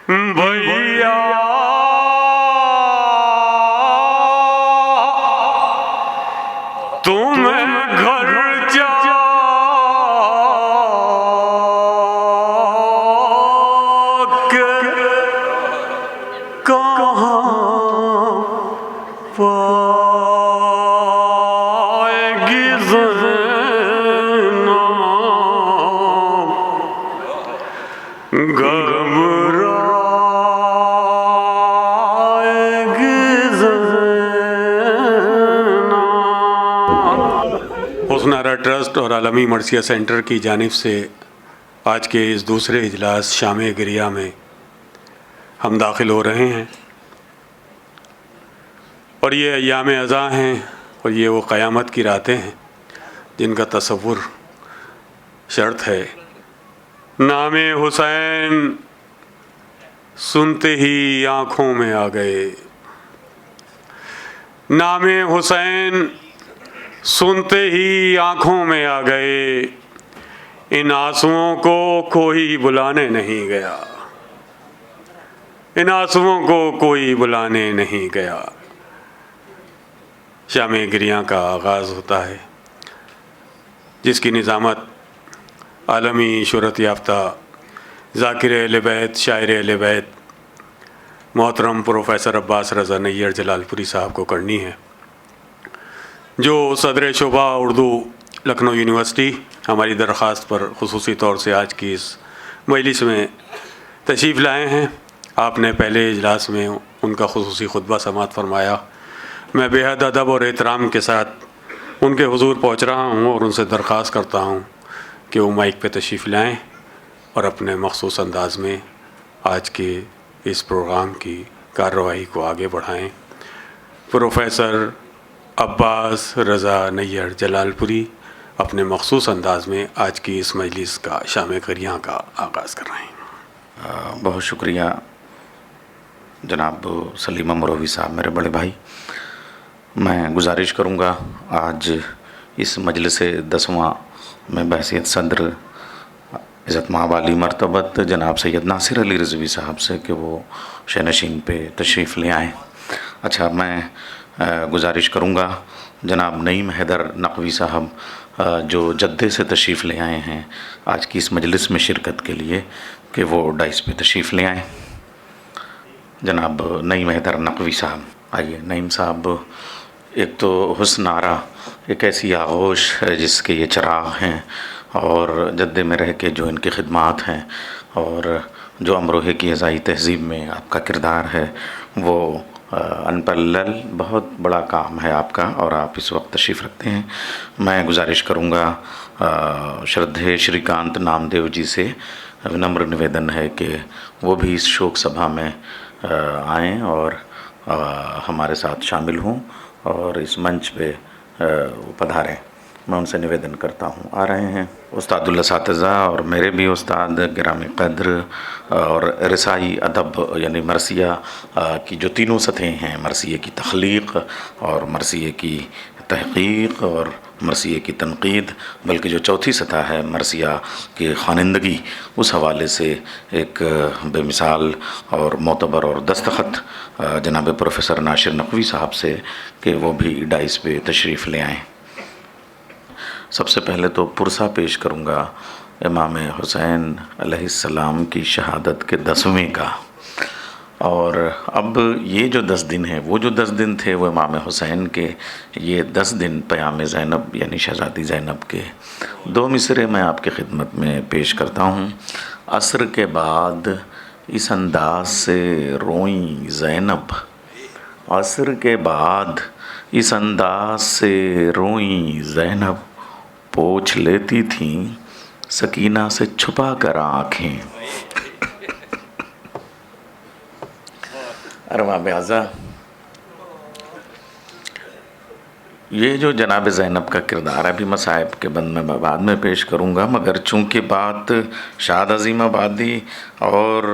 भैया तुम घर जाके कहाँ पाएगी ज़ैनब घबराएगी ज़ैनब। हुस्न आरा ट्रस्ट और आलमी मरसिया सेंटर की जानिब से आज के इस दूसरे इजलास शाम गिरिया में हम दाखिल हो रहे हैं और ये अय्याम अज़ा हैं और ये वो क़यामत की रातें हैं जिनका तसव्वुर शर्त है। नामे हुसैन सुनते ही आँखों में आ गए, नामे हुसैन सुनते ही आँखों में आ गए, इन आंसुओं को कोई बुलाने नहीं गया, इन आंसुओं को कोई बुलाने नहीं गया। शाम गिरिया का आगाज़ होता है जिसकी निज़ामत आलमी शोहरत याफ्ता ज़ाकिर अहले बैत, शायर अहले बैत मोहतरम प्रोफेसर अब्बास रज़ा नैयर जलालपुरी साहब को करनी है, जो सदर शोबा उर्दू लखनऊ यूनिवर्सिटी हमारी दरख्वास्त पर ख़ुसूसी तौर से आज की इस मजलिस में तशरीफ़ लाए हैं। आपने पहले इजलास में उनका ख़ुसूसी खुतबा समाअत फरमाया। मैं बेहद अदब और एहतराम के साथ उनके हुजूर पहुँच रहा हूँ और उनसे दरख्वास्त करता हूँ कि वो माइक पे तशरीफ़ लाएँ और अपने मख़सूस अंदाज़ में आज के इस प्रोग्राम की कार्रवाई को आगे बढ़ाएँ। प्रोफेसर अब्बास रज़ा नैयर जलालपुरी अपने मख़सूस अंदाज़ में आज की इस मजलिस का शाम गिरिया का आगाज़ कर रहे हैं। बहुत शुक्रिया जनाब सलीमा मरोवी साहब, मेरे बड़े भाई। मैं गुजारिश करूँगा आज इस मजलिस 10वां में बहसीत सदर इज़्ज़त माबाली मरतबत जनाब सैयद नासिर अली रिज़वी साहब से कि वो शहनशीन पे तशरीफ़ ले आएँ। अच्छा, मैं गुजारिश करूँगा जनाब नईम हैदर नकवी साहब जो जद्दे से तशरीफ़ ले आए हैं आज की इस मजलिस में शिरकत के लिए कि वो डाइस पे तशरीफ़ ले आएँ। जनाब नईम हैदर नकवी साहब, आइए। नईम साहब, एक तो हुस्न आरा एक ऐसी आगोश है जिसके ये चिराग हैं और जद्दे में रह के जो इनकी खिदमात हैं और जो अमरोहे की ग़ज़ाई तहज़ीब में आपका किरदार है वो अनपल्लल बहुत बड़ा काम है आपका और आप इस वक्त तशरीफ़ रखते हैं। मैं गुजारिश करूँगा श्रद्धेय श्रीकांत नामदेव जी से विनम्र निवेदन है कि वो भी इस शोक सभा में आएँ और हमारे साथ शामिल हों और इस मंच पे पधारें। मैं उनसे निवेदन करता हूँ। आ रहे हैं उस्तादुल असातिज़ा और मेरे भी उस्ताद गिरामी क़द्र और रसाई अदब यानी मरसिया की जो तीनों सतहें हैं, मरसिए की तख्लीक़ और मरसिए की तहक़ीक़ और मरसिए की तनक़ीद, बल्कि जो चौथी सतह है मरसिया की ख़ानिंदगी, उस हवाले से एक बेमिसाल और मोतबर और दस्तखत जनाब प्रोफेसर नासिर नकवी साहब से कि वो भी डाइस पे तशरीफ़ ले आएँ। सबसे पहले तो पुरसा पेश करूँगा इमाम हुसैन अलैहिस्सलाम की शहादत के 10वें का। और अब ये जो 10 दिन हैं, वो जो 10 दिन थे वो इमाम हुसैन के, ये 10 दिन क़याम ज़ैनब यानी शहज़ादी ज़ैनब के। 2 मिसरे मैं आपकी खिदमत में पेश करता हूँ। असर के बाद इस अंदाज से रोईं ज़ैनब, असर के बाद इस अंदाज से रोईं ज़ैनब, पोंछ लेती थीं सकीना से छुपा कर आँखें। अरबाब आज़ा, ये जो जनाब ज़ैनब का किरदार है अभी मसाइब के बंद में बाद में पेश करूँगा, मगर चूँकि बात शाद अज़ीम आबादी और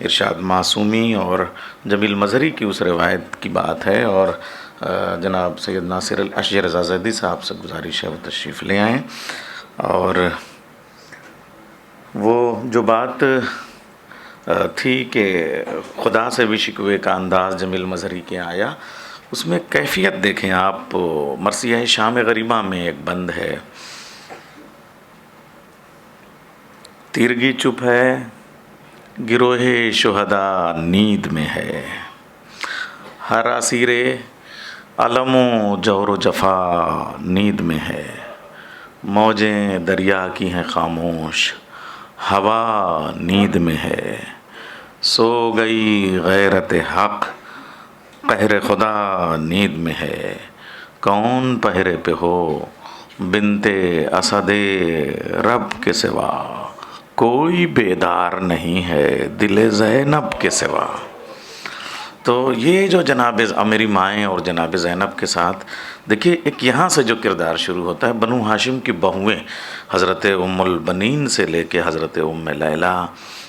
इरशाद मासूमी और जमील मज़हरी की उस रिवायत की बात है और जनाब सैयद नासिर अशजर रज़ा ज़ैदी साहब से गुजारिश है वो तशरीफ़ ले आएँ। और वो जो बात تھی کہ خدا سے بھی شکوے کا انداز جمیل مظہری کے آیا، اس میں کیفیت دیکھیں آپ. مرثیہ شام غریبہ میں ایک بند ہے: تیرگی چپ ہے، گروہ شہداء نیند میں ہے، ہر اسیر علم و جور و جفا نیند میں ہے، موجیں دریا کی ہیں خاموش، ہوا نیند میں ہے، سو گئی غیرت حق، قہر خدا نیند میں ہے، کون پہرے پہ ہو بنت اسد رب کے سوا، کوئی بیدار نہیں ہے دل زینب کے سوا. تو یہ جو جناب میری مائیں اور جناب زینب کے ساتھ دیکھیے، ایک یہاں سے جو کردار شروع ہوتا ہے، بنو ہاشم کی بہویں حضرت ام البنین سے لے کے حضرت ام لیلہ.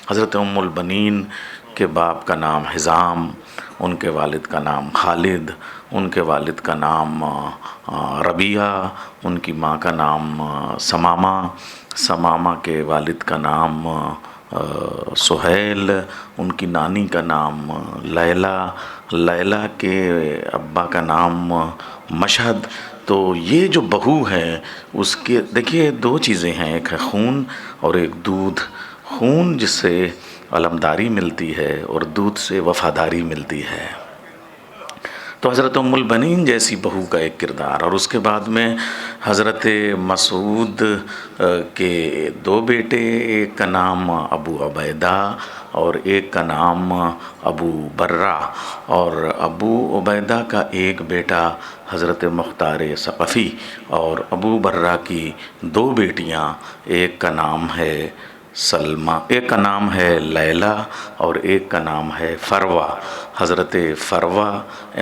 حضرت ام البنین کے باپ کا نام حزام، ان کے والد کا نام خالد، ان کے والد کا نام ربیعہ، ان کی ماں کا نام ثمامہ، ثمامہ کے والد کا نام سہیل، ان کی نانی کا نام لیلہ، لیلہ کے ابا کا نام مشہد. تو یہ جو بہو ہے اس کے دیکھیے دو چیزیں ہیں، ایک ہے خون اور ایک دودھ. خون جس سے علمداری ملتی ہے اور دودھ سے وفاداری ملتی ہے. تو حضرت ام البنین جیسی بہو کا ایک کردار. اور اس کے بعد میں حضرت مسعود کے دو بیٹے، ایک کا نام ابو عبیدہ اور ایک کا نام ابو برہ. اور ابو عبیدہ کا ایک بیٹا حضرت مختار ثقفی، اور ابو برہ کی دو بیٹیاں، ایک کا نام ہے سلمہ، ایک کا نام ہے لیلہ اور ایک کا نام ہے فروہ. حضرت فروہ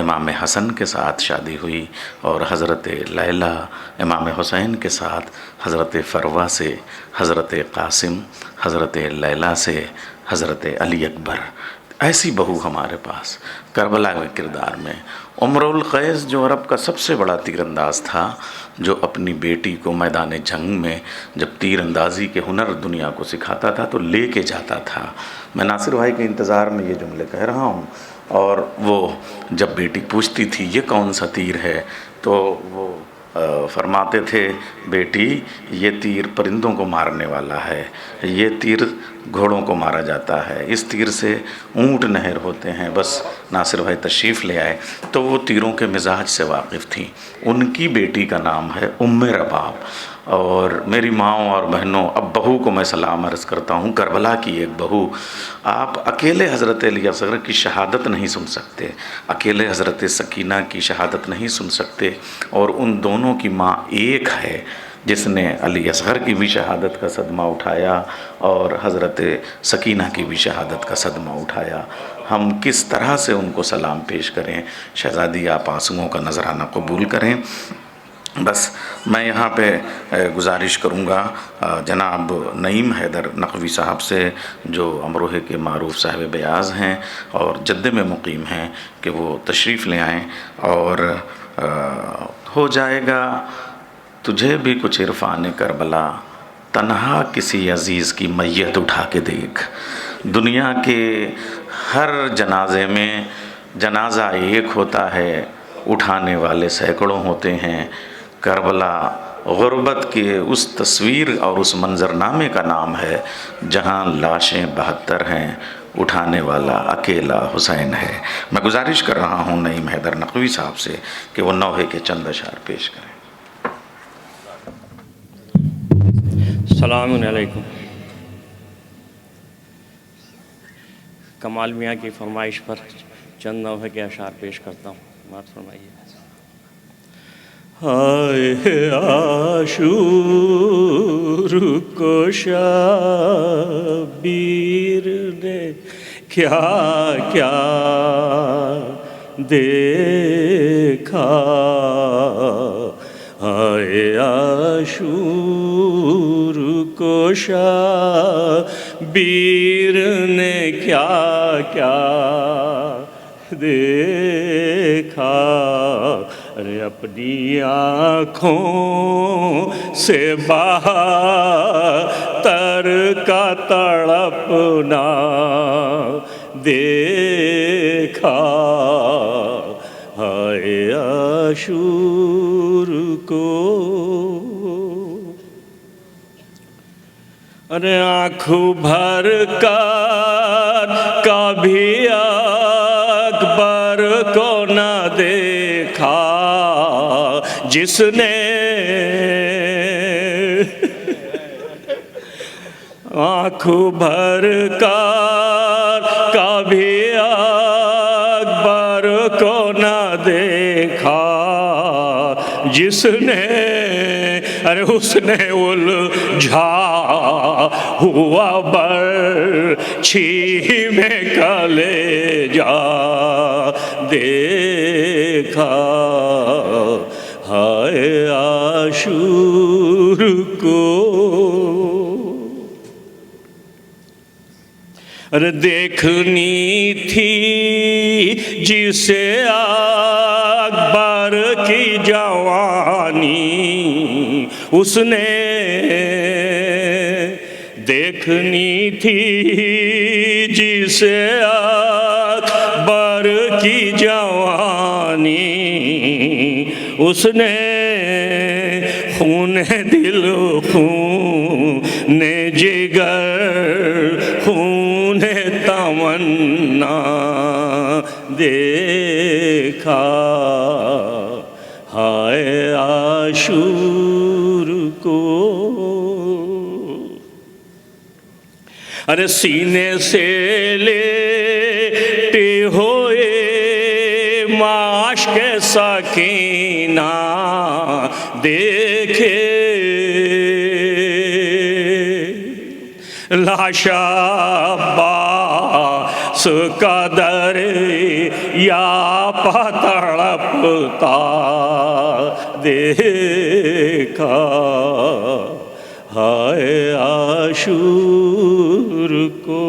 امام حسن کے ساتھ شادی ہوئی اور حضرت لیلہ امام حسین کے ساتھ. حضرت فروہ سے حضرت قاسم، حضرت لیلہ سے حضرت علی اکبر. ایسی بہو ہمارے پاس کربلا کے کردار میں. عمر القیس جو عرب کا سب سے بڑا تیر انداز تھا، جو اپنی بیٹی کو میدان جنگ میں جب تیر اندازی کے ہنر دنیا کو سکھاتا تھا تو لے کے جاتا تھا. میں ناصر بھائی کے انتظار میں یہ جملے کہہ رہا ہوں. اور وہ جب بیٹی پوچھتی تھی یہ کون سا تیر ہے تو وہ فرماتے تھے، بیٹی یہ تیر پرندوں کو مارنے والا ہے، یہ تیر گھوڑوں کو مارا جاتا ہے، اس تیر سے اونٹ نہر ہوتے ہیں. بس ناصر بھائی تشریف لے آئے تو وہ تیروں کے مزاج سے واقف تھیں. ان کی بیٹی کا نام ہے ام رباب. اور میری ماؤں اور بہنوں، اب بہو کو میں سلام عرض کرتا ہوں، کربلا کی ایک بہو. آپ اکیلے حضرت علی اصغر کی شہادت نہیں سن سکتے، اکیلے حضرت سکینہ کی شہادت نہیں سن سکتے، اور ان دونوں کی ماں ایک ہے جس نے علی اصغر کی بھی شہادت کا صدمہ اٹھایا اور حضرت سکینہ کی بھی شہادت کا صدمہ اٹھایا. ہم کس طرح سے ان کو سلام پیش کریں؟ شہزادی آپ آنسوؤں کا نذرانہ قبول کریں. بس میں یہاں پہ گزارش کروں گا جناب نعیم حیدر نقوی صاحب سے، جو امروہے کے معروف صاحب بیاض ہیں اور جدے میں مقیم ہیں، کہ وہ تشریف لے آئیں. اور ہو جائے گا تجھے بھی کچھ عرفان کربلا، تنہا کسی عزیز کی میت اٹھا کے دیکھ. دنیا کے ہر جنازے میں جنازہ ایک ہوتا ہے، اٹھانے والے سینکڑوں ہوتے ہیں. کربلا غربت کے اس تصویر اور اس منظرنامے کا نام ہے جہاں لاشیں 72 ہیں، اٹھانے والا اکیلا حسین ہے. میں گزارش کر رہا ہوں نعیم حیدر نقوی صاحب سے کہ وہ نوحے کے چند اشعار پیش کریں. السلام علیکم. کمال میاں کی فرمائش پر چند نوحے کے اشعار پیش کرتا ہوں. بات فرمائیے. ہائے عاشور کو شبیر نے کیا کیا دیکھا، ہائے عاشور کو شبیر نے کیا کیا دیکھا، ارے اپنی آنکھوں سے بہا अख्तर का तड़पना देखा, हाय आशूर को। अरे आँखों भर कर कभी अकबर को न देखा, जिसने आँखों भर कर कभी अकबर को न देखा, जिसने अरे उसने उलझा हुआ बर्छी में कलेजा देखा, हाय आशूर को। अरे देखनी थी जिसे अकबर की जवानी, उसने देखनी थी जिसे अकबर की जवानी, उसने खून दिल खून जिगर खून तमन्ना देखा, हाय आशूर को। अरे सीने से लेटे हुए माश के सकीना देखे, लाशा अब्बास का दरिया तड़पता देखा, हाय आशूर को।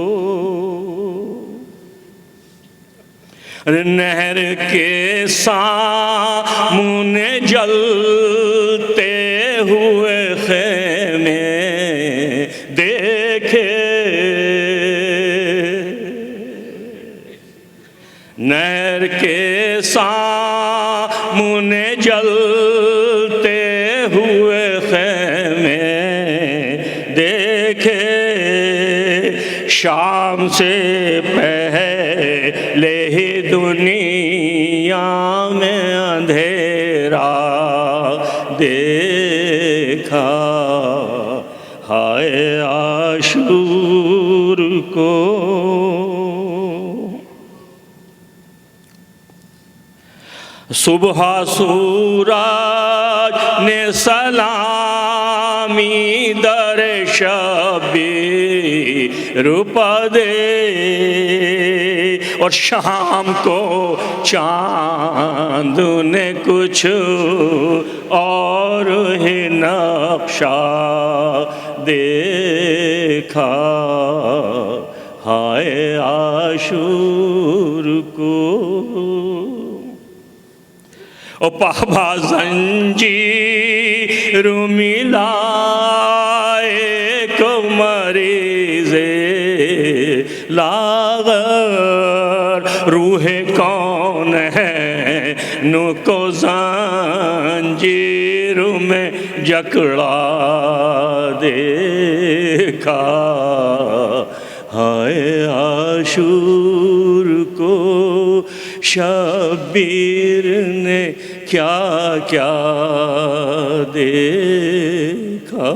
अरे नहर के सामने जलते हुए खेमे देखे, नहर के सामने जलते हुए खेमे देखे, शाम से पहले ही दुनिया में अंधेरा देखा, हाय आशूर को। सुबह सूरज ने सलामी दर शबीर दे, और शाम को चांद ने कुछ और ही नक्शा देखा, हाय आशूर को। ओ पाबा जंजीर मिलाए को मरीज़े लागल, रूहे कौन है नुको जंजीर में जकड़ा देखा, हाय आशूर को। शबीर ने क्या क्या देखा।